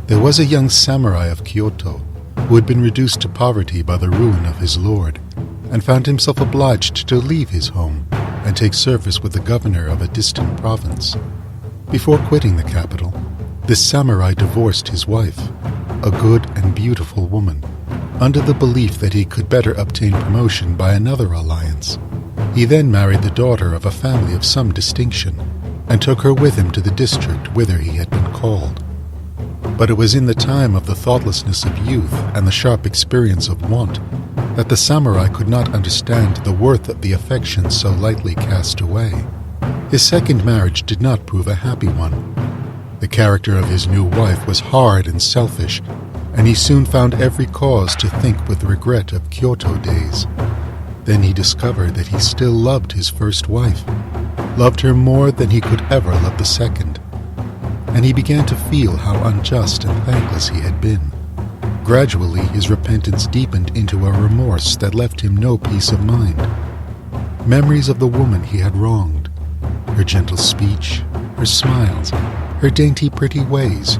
There was a young samurai of Kyoto who had been reduced to poverty by the ruin of his lord, and found himself obliged to leave his home and take service with the governor of a distant province. Before quitting the capital, this samurai divorced his wife, a good and beautiful woman, under the belief that he could better obtain promotion by another alliance. He then married the daughter of a family of some distinction, and took her with him to the district whither he had been called. But it was in the time of the thoughtlessness of youth and the sharp experience of want that the samurai could not understand the worth of the affection so lightly cast away. His second marriage did not prove a happy one. The character of his new wife was hard and selfish, and he soon found every cause to think with regret of Kyoto days. Then he discovered that he still loved his first wife, loved her more than he could ever love the second, and he began to feel how unjust and thankless he had been. Gradually, his repentance deepened into a remorse that left him no peace of mind. Memories of the woman he had wronged, her gentle speech, her smiles, her dainty pretty ways,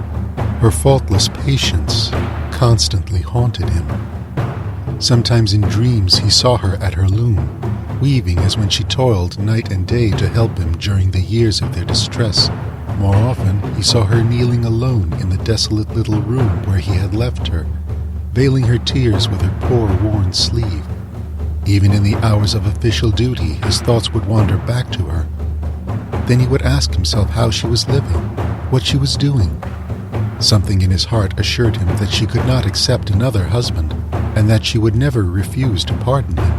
her faultless patience, constantly haunted him. Sometimes in dreams he saw her at her loom, weaving as when she toiled night and day to help him during the years of their distress. More often he saw her kneeling alone in the desolate little room where he had left her, veiling her tears with her poor worn sleeve. Even in the hours of official duty, his thoughts would wander back to her. Then he would ask himself how she was living, what she was doing. Something in his heart assured him that she could not accept another husband, and that she would never refuse to pardon him.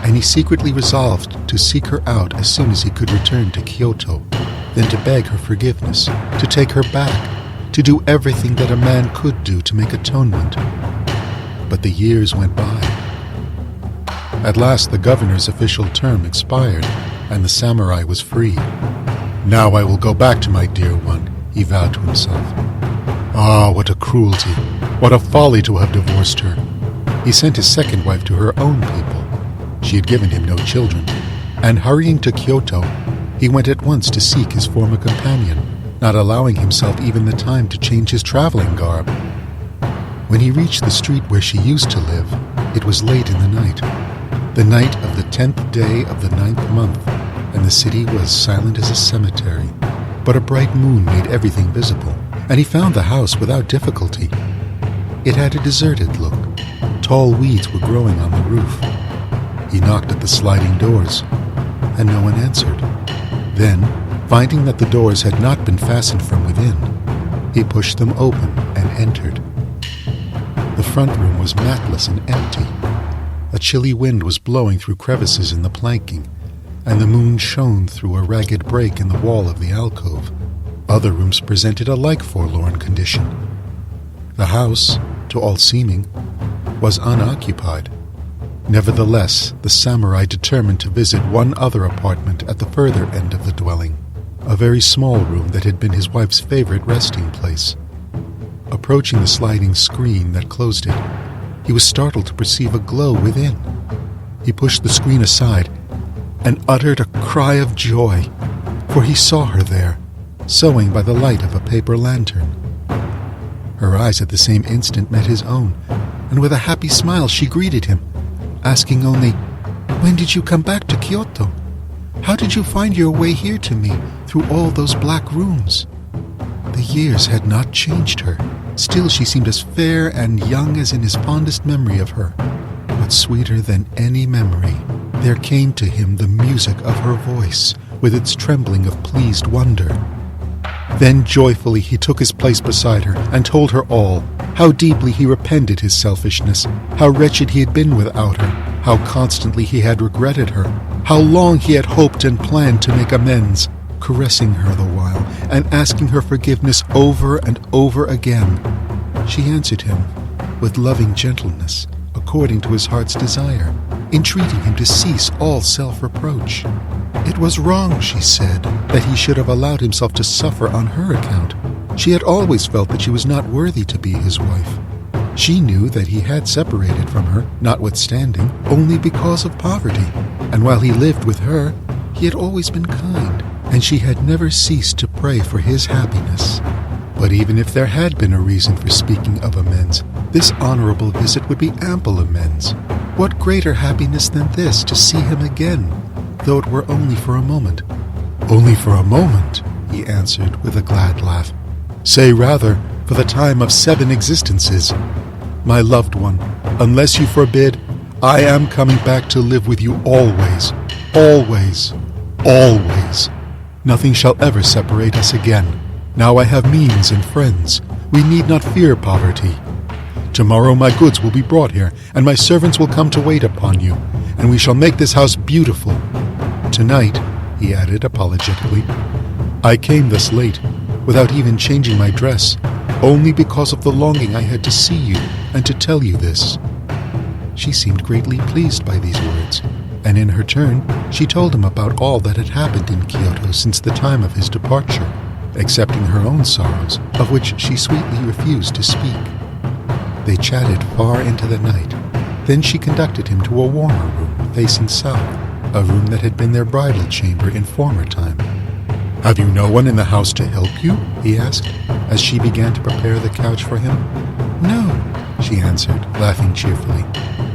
And he secretly resolved to seek her out as soon as he could return to Kyoto, then to beg her forgiveness, to take her back, to do everything that a man could do to make atonement. But the years went by. At last the governor's official term expired, and the samurai was free. "Now I will go back to my dear one," he vowed to himself. Ah, what a cruelty, what a folly to have divorced her. He sent his second wife to her own people. She had given him no children, and hurrying to Kyoto, he went at once to seek his former companion, not allowing himself even the time to change his traveling garb. When he reached the street where she used to live, it was late in the night of the 10th day of the 9th month, and the city was silent as a cemetery. But a bright moon made everything visible, and he found the house without difficulty. It had a deserted look. Tall weeds were growing on the roof. He knocked at the sliding doors, and no one answered. Then, finding that the doors had not been fastened from within, he pushed them open and entered. The front room was matless and empty. A chilly wind was blowing through crevices in the planking, and the moon shone through a ragged break in the wall of the alcove. Other rooms presented a like forlorn condition. The house, to all seeming, was unoccupied. Nevertheless, the samurai determined to visit one other apartment at the further end of the dwelling, a very small room that had been his wife's favorite resting place. Approaching the sliding screen that closed it, he was startled to perceive a glow within. He pushed the screen aside and uttered a cry of joy, for he saw her there, sewing by the light of a paper lantern. Her eyes at the same instant met his own, and with a happy smile she greeted him, asking only, "When did you come back to Kyoto? How did you find your way here to me through all those black rooms?" The years had not changed her. Still she seemed as fair and young as in his fondest memory of her. But sweeter than any memory, there came to him the music of her voice, with its trembling of pleased wonder. Then joyfully he took his place beside her and told her all, how deeply he repented his selfishness, how wretched he had been without her, how constantly he had regretted her, how long he had hoped and planned to make amends, caressing her the while and asking her forgiveness over and over again. She answered him with loving gentleness, according to his heart's desire, entreating him to cease all self-reproach. It was wrong, she said, that he should have allowed himself to suffer on her account. She had always felt that she was not worthy to be his wife. She knew that he had separated from her, notwithstanding, only because of poverty, and while he lived with her, he had always been kind, and she had never ceased to pray for his happiness. But even if there had been a reason for speaking of amends, this honorable visit would be ample amends. What greater happiness than this, to see him again, though it were only for a moment? Only for a moment, he answered with a glad laugh. Say rather, for the time of 7 existences. My loved one, unless you forbid, I am coming back to live with you always, always, always. Nothing shall ever separate us again. Now I have means and friends. We need not fear poverty. Tomorrow my goods will be brought here, and my servants will come to wait upon you, and we shall make this house beautiful. Tonight, he added apologetically, I came this late, without even changing my dress, only because of the longing I had to see you and to tell you this. She seemed greatly pleased by these words, and in her turn, she told him about all that had happened in Kyoto since the time of his departure, excepting her own sorrows, of which she sweetly refused to speak. They chatted far into the night. Then she conducted him to a warmer room facing south, a room that had been their bridal chamber in former time. Have you no one in the house to help you? He asked, as she began to prepare the couch for him. No, she answered, laughing cheerfully.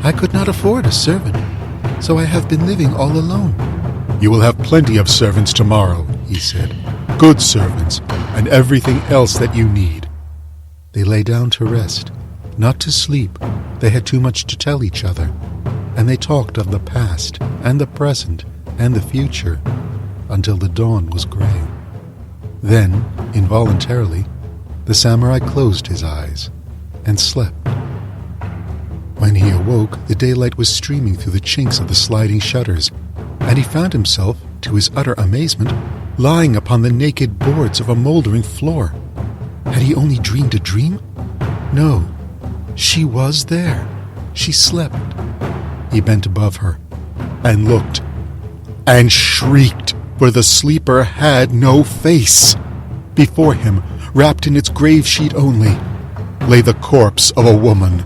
I could not afford a servant, so I have been living all alone. You will have plenty of servants tomorrow, he said. Good servants, and everything else that you need. They lay down to rest, not to sleep. They had too much to tell each other, and they talked of the past and the present and the future until the dawn was gray. Then, involuntarily, the samurai closed his eyes and slept. When he awoke, the daylight was streaming through the chinks of the sliding shutters, and he found himself, to his utter amazement, lying upon the naked boards of a moldering floor. Had he only dreamed a dream? No, she was there. She slept. He bent above her, and looked, and shrieked, for the sleeper had no face. Before him, wrapped in its grave sheet only, lay the corpse of a woman,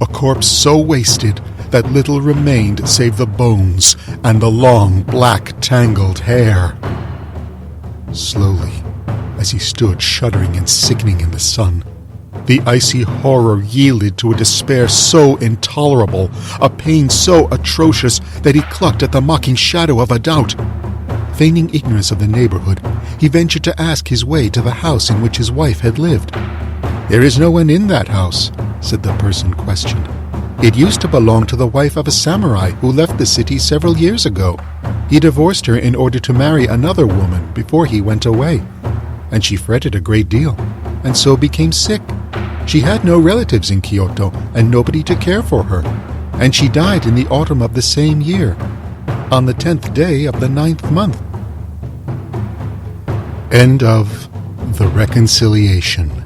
a corpse so wasted that little remained save the bones and the long, black, tangled hair. Slowly, as he stood shuddering and sickening in the sun, the icy horror yielded to a despair so intolerable, a pain so atrocious, that he clutched at the mocking shadow of a doubt. Feigning ignorance of the neighborhood, he ventured to ask his way to the house in which his wife had lived. There is no one in that house, said the person questioned. It used to belong to the wife of a samurai who left the city several years ago. He divorced her in order to marry another woman before he went away, and she fretted a great deal, and so became sick. She had no relatives in Kyoto and nobody to care for her, and she died in the autumn of the same year, on the 10th day of the 9th month. End of The Reconciliation.